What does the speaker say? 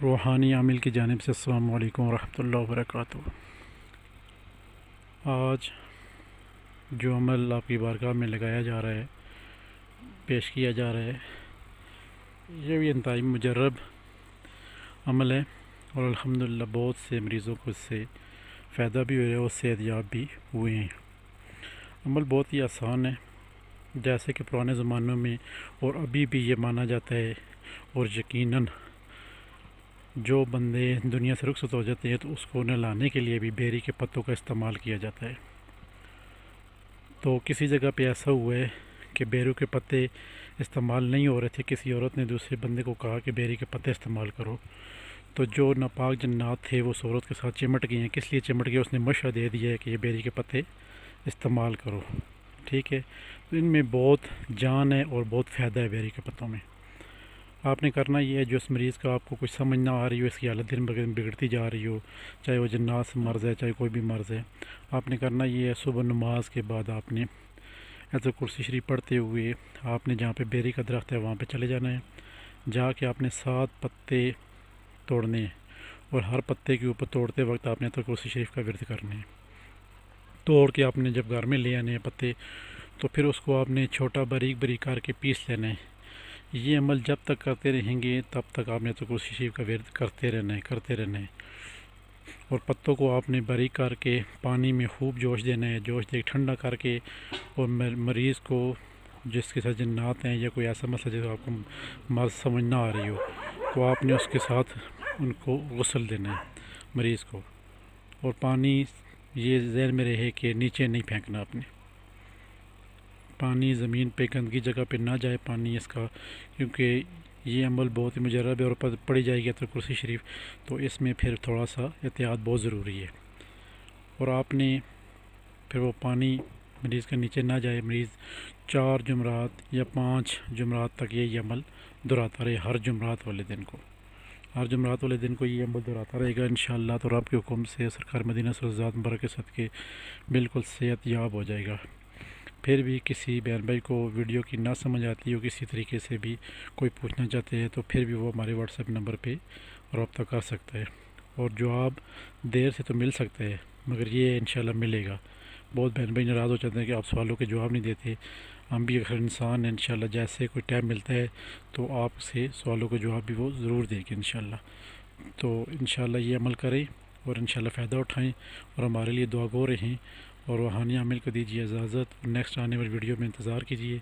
روحانی عامل کی جانب سے السلام علیکم ورحمۃ اللہ وبرکاتہ۔ آج جو عمل آپ کی بارگاہ میں لگایا جا رہا ہے، پیش کیا جا رہا ہے، یہ بھی انتہائی مجرب عمل ہے اور الحمدللہ بہت سے مریضوں کو اس سے فائدہ بھی ہوا ہے اور صحت یاب بھی ہوئے ہیں۔ عمل بہت ہی آسان ہے، جیسے کہ پرانے زمانوں میں اور ابھی بھی یہ مانا جاتا ہے، اور یقیناً جو بندے دنیا سے رخصت ہو جاتے ہیں تو اس کو نہلانے کے لیے بھی بیری کے پتوں کا استعمال کیا جاتا ہے۔ تو کسی جگہ پہ ایسا ہوا ہے کہ بیروں کے پتے استعمال نہیں ہو رہے تھے، کسی عورت نے دوسرے بندے کو کہا کہ بیری کے پتے استعمال کرو، تو جو ناپاک جنات تھے وہ اس عورت کے ساتھ چمٹ گئے ہیں۔ کس لیے چمٹ گئے؟ اس نے مشورہ دے دیا ہے کہ یہ بیری کے پتے استعمال کرو، ٹھیک ہے۔ تو ان میں بہت جان ہے اور بہت فائدہ ہے بیری کے پتوں میں۔ آپ نے کرنا یہ ہے، جو اس مریض کا آپ کو کچھ سمجھ نہ آ رہی ہو، اس کی حالت دن بہ دن بگڑتی جا رہی ہو، چاہے وہ جنات سے مرض ہے چاہے کوئی بھی مرض ہے، آپ نے کرنا یہ ہے، صبح نماز کے بعد آپ نے آیت الکرسی شریف پڑھتے ہوئے آپ نے جہاں پہ بیری کا درخت ہے وہاں پہ چلے جانا ہے۔ جا کے آپ نے 7 پتے توڑنے ہیں اور ہر پتے کے اوپر توڑتے وقت آپ نے آیت الکرسی شریف کا ورد کرنے ہیں۔ توڑ کے آپ نے جب گھر میں لے آنے ہیں پتے، تو پھر اس کو آپ نے چھوٹا باریک باریک کر کے پیس لینا ہے۔ یہ عمل جب تک کرتے رہیں گے تب تک آپ نے آیت الکرسی شریف کا ورد کرتے رہنا ہے۔ اور پتوں کو آپ نے باریک کر کے پانی میں خوب جوش دینا ہے، جوش دے ٹھنڈا کر کے، اور مریض کو جس کے ساتھ جنات ہیں یا کوئی ایسا مسئلہ جس کو آپ کو مرض سمجھ نہ آ رہی ہو، تو آپ نے اس کے ساتھ ان کو غسل دینا ہے مریض کو۔ اور پانی یہ ذہن میں رہے کہ نیچے نہیں پھینکنا آپ نے، پانی زمین پہ گندگی جگہ پہ نہ جائے پانی اس کا، کیونکہ یہ عمل بہت ہی مجرب ہے اور پڑھی جائے گی آیت الکرسی شریف، تو اس میں پھر تھوڑا سا احتیاط بہت ضروری ہے۔ اور آپ نے پھر وہ پانی مریض کے نیچے نہ جائے، مریض 4 جمعرات یا 5 جمعرات تک یہ عمل دہراتا رہے، ہر جمعرات والے دن کو یہ عمل دہراتا رہے گا انشاءاللہ، تو رب کے حکم سے سرکار مدینہ صلی اللہ علیہ وسلم مبارک کے صدقے بالکل صحت یاب ہو جائے گا۔ پھر بھی کسی بہن بھائی کو ویڈیو کی نہ سمجھ آتی ہو، کسی طریقے سے بھی کوئی پوچھنا چاہتے ہیں، تو پھر بھی وہ ہمارے واٹس ایپ نمبر پہ رابطہ کر سکتا ہے، اور جواب دیر سے تو مل سکتا ہے مگر یہ انشاءاللہ ملے گا۔ بہت بہن بھائی ناراض ہو جاتے ہیں کہ آپ سوالوں کے جواب نہیں دیتے، ہم بھی اگر انسان ہیں انشاءاللہ، جیسے کوئی ٹائم ملتا ہے تو آپ سے سوالوں کے جواب بھی وہ ضرور دیں گے انشاءاللہ۔ تو انشاءاللہ یہ عمل کریں اور انشاءاللہ فائدہ اٹھائیں، اور ہمارے لیے دعا گو رہیں، اور روحانی عامل کو دیجیے اجازت، اور نیکسٹ آنے والی ویڈیو میں انتظار کیجیے،